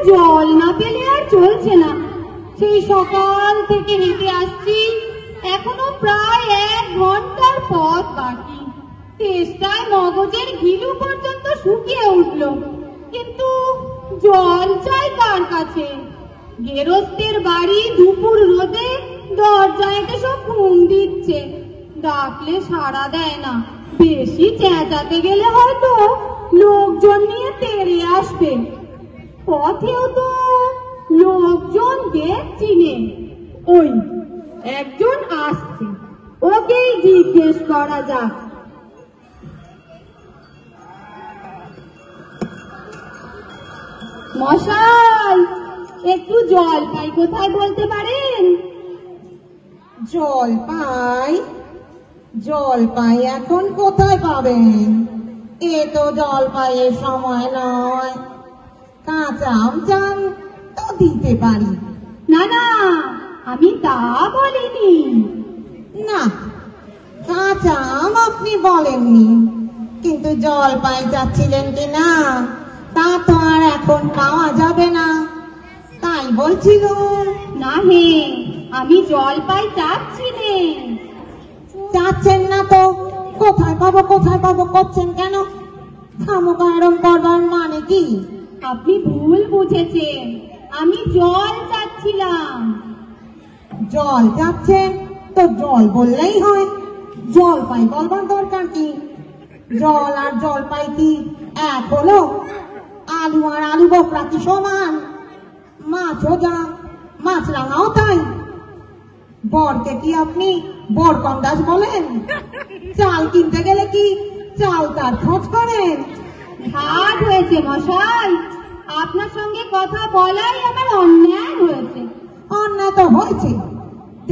জল না পেলে আর চলছে না। সেই সকাল থেকে হেঁটে আসছি, এখনো প্রায় 1 ঘন্টার পথ বাকি। তেষ্টায় মগজের ঘিলু পর্যন্ত শুকিয়ে উঠল, কিন্তু জল চাই কার কাছে? গেরস্তের বাড়ি দুপুর রোদে দরজায় এসে সব ঘুম দিচ্ছে, ডাকলে সাড়া দেয় না। বেশি চেঁচাতে গেলে হয়তো লোকজন নিয়ে তেড়ে আসবে। পথেও তো লোকজন দেখছি নে। ওই একজন আসছে, ওকেই জিজ্ঞেস করা যাক। মশাই, একটু জলপাই কোথায় বলতে পারেন? জলপাই? জলপাই এখন কোথায় পাবেন? এ তো জলপাইয়ের সময় নয়। কাঁচা আম চান তো দিতে পারি। না না, আমি তা বলিনি। না, কাঁচা আম আপনি বলেননি, কিন্তু জলপাই চাচ্ছিলেন কিনা তা তো আর এখন পাওয়া যাবে না, তাই বলছিল। না হে, আমি জলপাই চাচ্ছি নে। চাচ্ছেন না তো কোথায় পাবো করছেন কেন? খামোখা এরম করবার মানে কি? আপনি ভুল বুঝেছেন, আমি জল চাচ্ছিলাম। জল চাচ্ছেন তো জল বললেই হয়, জলপাই বলবার দরকার কি? জল আর জলপাই কি এক হলো? আলু আর আলু বোকরা কি সমান? মাছও যা, মাছ রাঙাও তাই। বরকে কি আপনি বরকন্দাজ বলেন? চাল কিনতে গেলে কি চাল তার খোঁজ করেন? ঘাট হয়েছে মশাই, আপনার সঙ্গে কথা বলাই আমার অন্যায় হয়েছে। অন্যায় তো হয়েছে,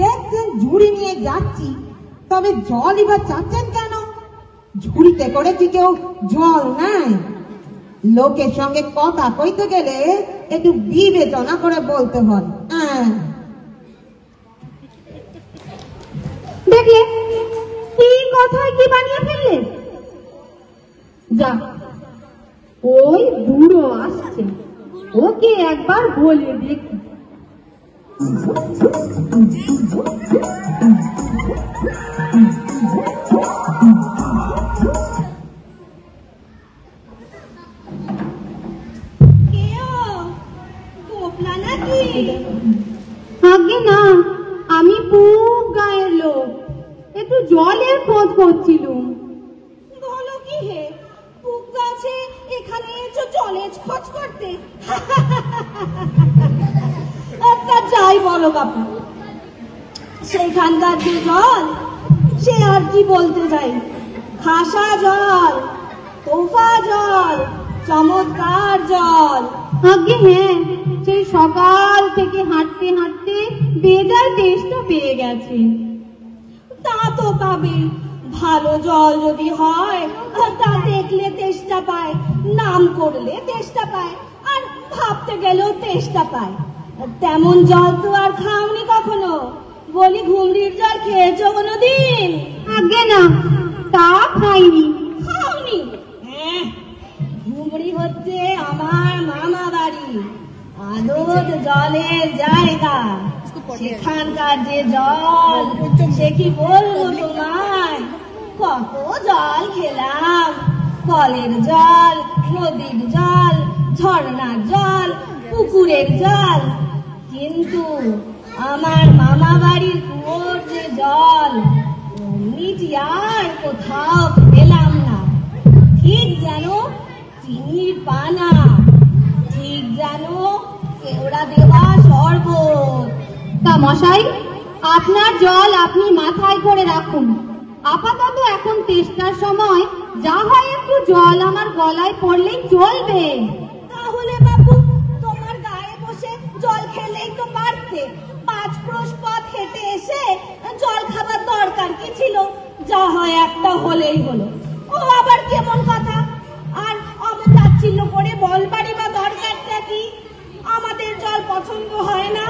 দেখছেন ঝুড়ি নিয়ে যাচ্ছি, তবে জল এবার চাচ্ছেন কেন? ঝুড়িতে করে কি কেউ জল নেয়? লোকের সঙ্গে কথা কইতে গেলে একটু বিবেচনা করে বলতে হয়। দেখলে কি কথায় কি বানিয়ে ফেললে? যা, ওই বুড়ো আসছে, ওকে একবার বলে দেখি। আগে না, আমি পুব গায়ের লোক, একটু জলের খোঁজ করছিলুম। বলো কি হে, পুব গাছে এখানে এসো জলের খোঁজ করতে? একটা যাই বলো বাপু, সেখানকার যে জল, সে আর কি বলতে যাই। খাসা জল, তোফা জল, চমৎকার জল। আগে হ্যাঁ, সেই সকাল থেকে হাঁটতে হাঁটতে বেজার তেষ্টা পেয়ে গেছে। তা তো পাবে, ভালো জল যদি হয় তা দেখলে তেষ্টা পায়, নাম করলে তেষ্টা পায়, আর ভাবতে গেলেও তেষ্টা পায়। তেমন জল তো আর খাওনি কখনো? বলি ঘুমরির জল খেয়েছো কোনোদিন? আগে না, তা খাইনি। খাওনি? ঘুমরি হচ্ছে আমার মামা বাড়ি, আদর জলের জায়গা। সেখানকার যে জল, সে কি বলবো তোমায়? কত জল খেলাম, কলের জল, নদীর জল, ঝর্ণার জল, পুকুরের জল, কিন্তু আমার মামা বাড়ির কুয়োর যে জল, অমনিটি আর কোথাও পেলাম না। ঠিক যেন চিনির পানা, ঠিক যেন কেওড়া দেওয়া শরবত। তা মশাই, আপনার জল আপনি মাথায় করে রাখুন। আপাতত এখন তেষ্টার সময়, যা হয় একটু জল আমার গলায় পড়লেই চলবে। তাহলে বাবু, তোমার গায়ে বসে জল খেলেই তো পারতে। 5 ক্রোশ পথ হেঁটে এসে জল খাবার দরকার কি ছিল? যা হয় একটা হলেই হলো। ও আবার কেমন কথা? আর অমতাচ্ছিল্য করে বলবারই বা দরকারটা কি? আমাদের জল পছন্দ হয় না,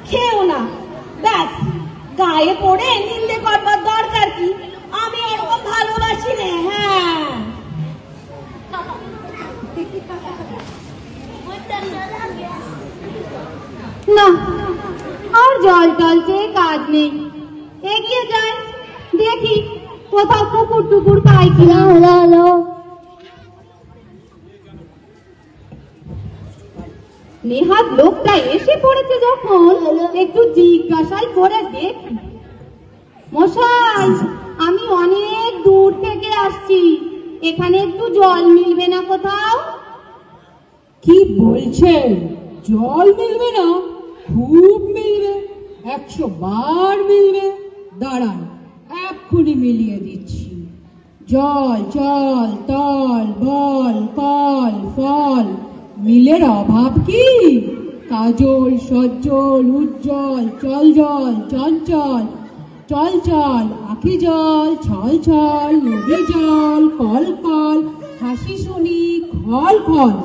খেও না, ব্যাস। গায়ে পড়ে নিন্দে করবার দরকার কি? আমি ওরকম ভালোবাসি না। হ্যাঁ, না, আর জল টল চেয়ে কাজ নেই। এগিয়ে যাই, দেখি কোথাও পুকুর টুকুর পাই কিনা। নেহাত লোকটা এসে পড়েছে যখন একটু জিজ্ঞাসাই করে দেখি। মশাই, আমি অনেক দূর থেকে আসছি, এখানে একটু জল মিলবে না কোথাও? কি বলছেন? জল মিলবে না? খুব মিলবে, 100 বার মিলবে। দাঁড়ান, এক্ষুনি মিলিয়ে দিচ্ছি। জল জল তল বল কল ফল, মিলের অভাব কি? কাজল সজ্জল উজ্জ্বল চল জল চঞ্চল চল চল আখি জল ছল ছল নদী জল কল কল হাসি শুনি খল খল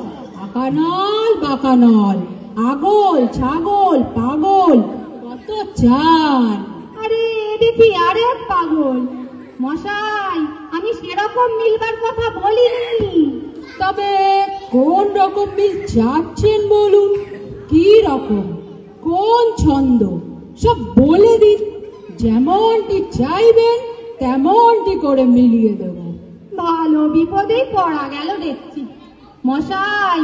আকানল বাকানল আগল ছাগল পাগল কত চান। আরে দেখি আরে পাগল। মশাই, আমি সেরকম মিলবার কথা বলিনি। তবে কোন রকম মিল চাচ্ছেন বলুন? কি রকম, কোন ছন্দ, সব বলে দিন। যেমনটি চাইবেন তেমনটি করে মিলিয়ে দেব। ভালো বিপদেই পড়া গেল দেখছি। মশাই,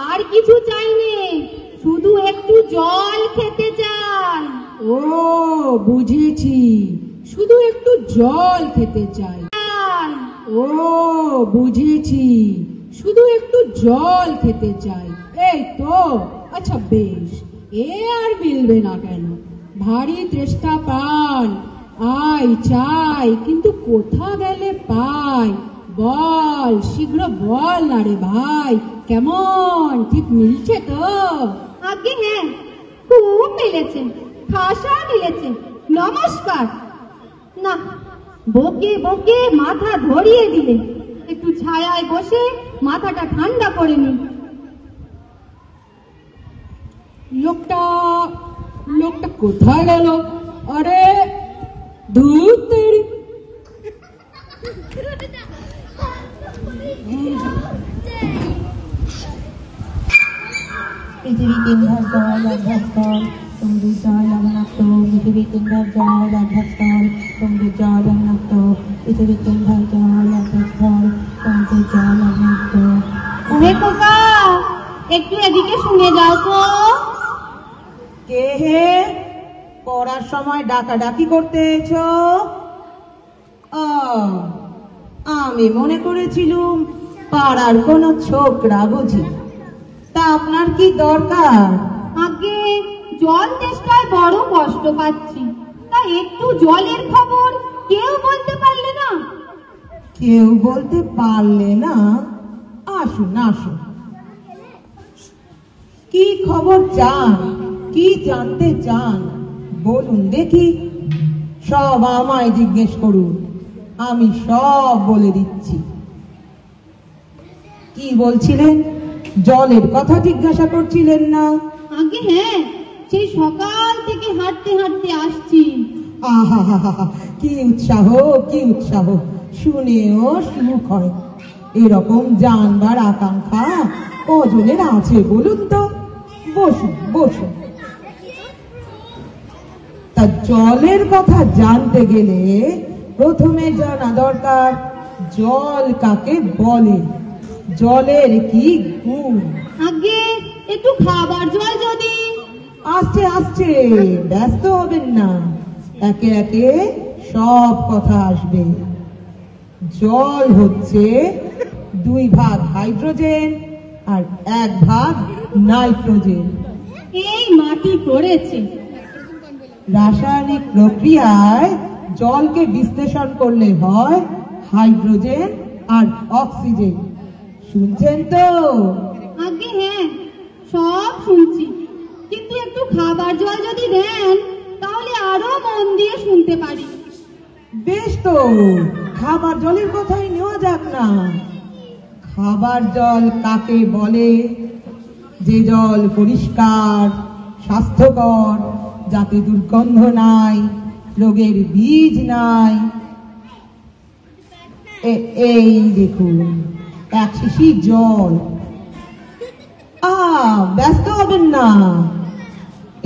আর কিছু চাইনি, শুধু একটু জল খেতে চাই। ও বুঝেছি, শুধু একটু জল খেতে চাই। ও বুঝেছি, শুধু একটু জল খেতে চাই, এই তো। আচ্ছা বেশ, এ আর মিলবে না কেন? ভারী তেষ্টা প্রাণ, আই চাই, কিন্তু কোথা গেলে পাই? বল, শীঘ্র বল না রে ভাই। কেমন, ঠিক মিলছে তো? আগে হ্যাঁ, খুব মিলেছে, খাসা মিলেছে। নমস্কার। না, বকে বকে মাথা ধরিয়ে দিলে, একটু ছায়ায় বসে মাথাটা ঠান্ডা করে নি। লোকটা লোকটা কোথায় গেল? আরে ধুর তেরি। পৃথিবী কিংঘর জল অভ্যস্তর সমুদ্র জল লবণাক্ত। পৃথিবী কিংঘর জল অভ্যস্তর সমুদ্র জল লবণাক্ত। পৃথিবী কিংঘর জল অভ্যস্তর সমুদ্র জল লবণাক্ত। ওরে খোকা, একটু এদিকে শুনে যাও তো। কে হে? পড়ার সময় ডাকাডাকি করতে এসো? আমি মনে করেছিলুম পাড়ার কোনো ছোকরা বুঝি। তা আপনার কি দরকার? আগে জল তেষ্টায় বড় কষ্ট পাচ্ছি, তা একটু জলের খবর কেউ বলতে পারলে না? কেউ বলতে পারলে না? আসুন আসুন। কি খবর চান? কি জানতে চান বলুন দেখি। সব আমায় জিজ্ঞেস করুন, আমি সব বলে দিচ্ছি। কি বলছিলেন? জলের কথা জিজ্ঞাসা করছিলেন না? আগে হ্যাঁ, সেই সকাল থেকে হাঁটতে হাঁটতে আসছি। আহা কি উৎসাহ, কি উৎসাহ! শুনেও সুখ হয়। এরকম জানবার আকাঙ্ক্ষা কজনের আছে বলুন তো? বসুন বসুন। তা জলের কথা জানতে গেলে প্রথমে জানা দরকার জল কাকে বলে, জলের কি গুণ। আগে একটু খাবার জল যদি। আসছে আসছে, ব্যস্ত হবেন না, একে একে সব কথা আসবে। জল হচ্ছে 2 ভাগ হাইড্রোজেন আর 1 ভাগ নাইট্রোজেন। এই মাটি করেছে। রাসায়নিক প্রক্রিয়ায় জলকে বিশ্লেষণ করলে হয় হাইড্রোজেন আর অক্সিজেন। শুনছেন তো? আগে হ্যাঁ, সব শুনছি, কিন্তু একটু খাবার জল যদি দেন তাহলে আরো মন দিয়ে শুনতে পারি। বেশ তো, খাবার জলের কথাই নেওয়া যাক না। খাবার জল কাকে বলে? যে জল পরিষ্কার, স্বাস্থ্যকর, যাতে দুর্গন্ধ নাই, রোগের বীজ নাই। এই দেখুন 1 শিশি জল। ব্যস্ত হবেন না,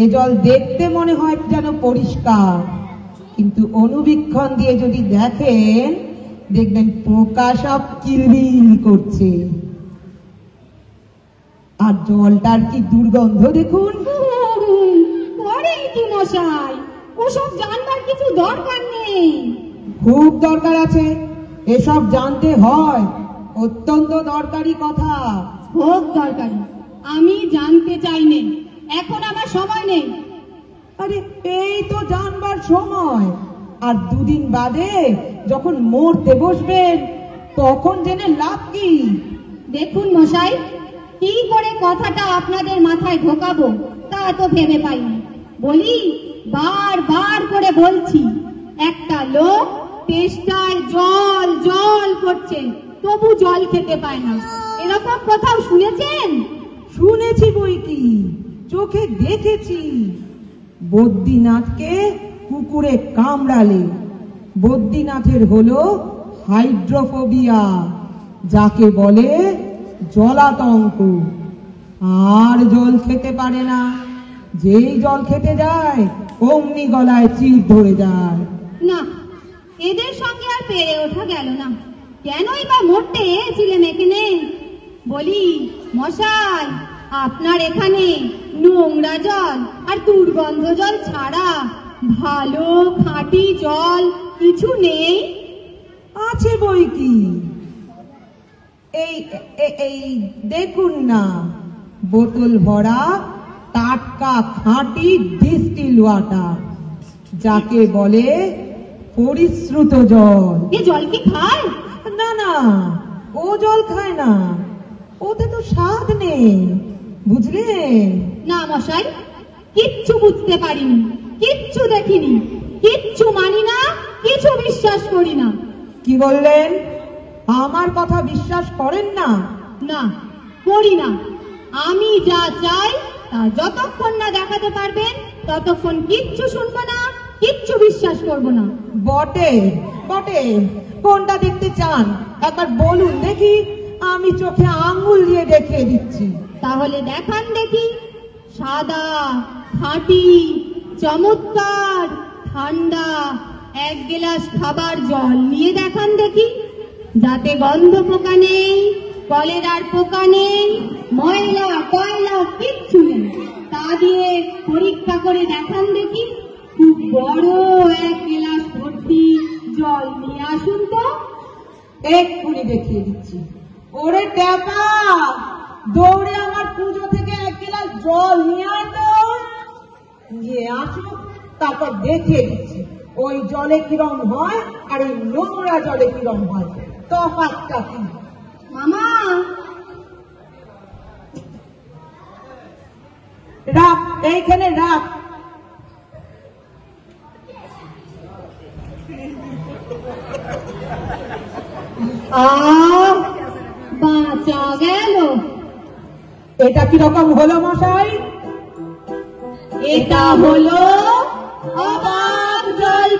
এ জল দেখতে মনে হয় যেন পরিষ্কার, কিন্তু অনুবীক্ষণ দিয়ে যদি দেখেন দেখবেন পোকা সব কিলবিল করছে। আর জলটার কি দুর্গন্ধ দেখুন। পরে কি মশাই, ওসব জানবার কিছু দরকার নেই। খুব দরকার আছে, এসব জানতে হয়, অত্যন্ত দরকারি কথা। খুব দরকারি, আমি জানতে চাই নে, এখন আমার সময় নেই। আরে এই তো জানবার সময়, আর দুদিন বাদে যখন মরতে বসবেন তখন জেনে লাভ কি? দেখুন মশাই, কি করে কথাটা আপনাদের মাথায় ঢোকাবো তা তো ভেবে পাইনি। বলি, বারবার করে বলছি, একটা লোক তেষ্টায় জল জল করছে, তবু জল খেতে পায় না। এরকম কোথাও শুনেছেন? শুনেছি বই কি, চোখে দেখেছি। বদ্রীনাথকে কুকুরে কামড়ালে বদ্রীনাথের হলো হাইড্রোফোবিয়া, যাকে বলে জলাতঙ্ক, আর জল খেতে পারে না। যেই জল খেতে যায় অমনি গলায় চিড় ধরে যায়। না, এদের সঙ্গে আর পেরে ওঠা গেল না। কেনই বা মরতে এসেছিলেন এখানে? বলি মশাই, আপনার এখানে নোংরা জল আর দুর্গন্ধ জল ছাড়া ভালো খাঁটি জল কিছু নেই? আছে বই কি, এই এই দেখুন না, বোতল ভরা টাটকা খাঁটি ডিস্টিল ওয়াটার, যাকে বলে পরিশ্রুত জল। এ জল কি খায়? না না, ও জল খায় না, ওতে তো স্বাদ নেই, বুঝলেন? না মশাই, কিচ্ছু বুঝতে পারিনি, কিচ্ছু দেখিনি, কিচ্ছু মানি না, কিছু বিশ্বাস করি না। কি বললেন? আমার কথা বিশ্বাস করেন না? না, করি না। আমি যা চাই তা যতক্ষণ না দেখাতে পারবেন ততক্ষণ কিচ্ছু শুনবো না, কিচ্ছু বিশ্বাস করব না। বটে বটে, কোনটা দেখতে চান একবার বলুন দেখি, আমি চোখে আঙ্গুল দিয়ে দেখিয়ে দিচ্ছি। তাহলে দেখান দেখি। সাদা, খাঁটি, চমৎকার, ঠান্ডা এক গ্লাস খাবার জল নিয়ে দেখান দেখি, যাতে গন্ধ পোকা নেই, কলেরার পোকা নেই, ময়লা কয়লা কিচ্ছু নেই। তা দিয়ে পরীক্ষা করে দেখান দেখি। খুব বড় এক গ্লাস ভর্তি জল নিয়ে আসুন তো। এক্ষুনি দেখিয়ে দিচ্ছি। ওরে ট্যাপা, দৌড়ে আমার পুজো থেকে এক গ্লাস জল নিয়ে আসো, নিয়ে আসো, তারপর দেখিয়ে দিচ্ছি ওই জলে কিরম হয় আর এই নোংরা জলে কিরম হয়, তফাৎটা কি। মামা, রাখ, এইখানে রাখ। বাঁচা গেল। এটা কিরকম হলো মশাই? এটা হলো অবাক জল।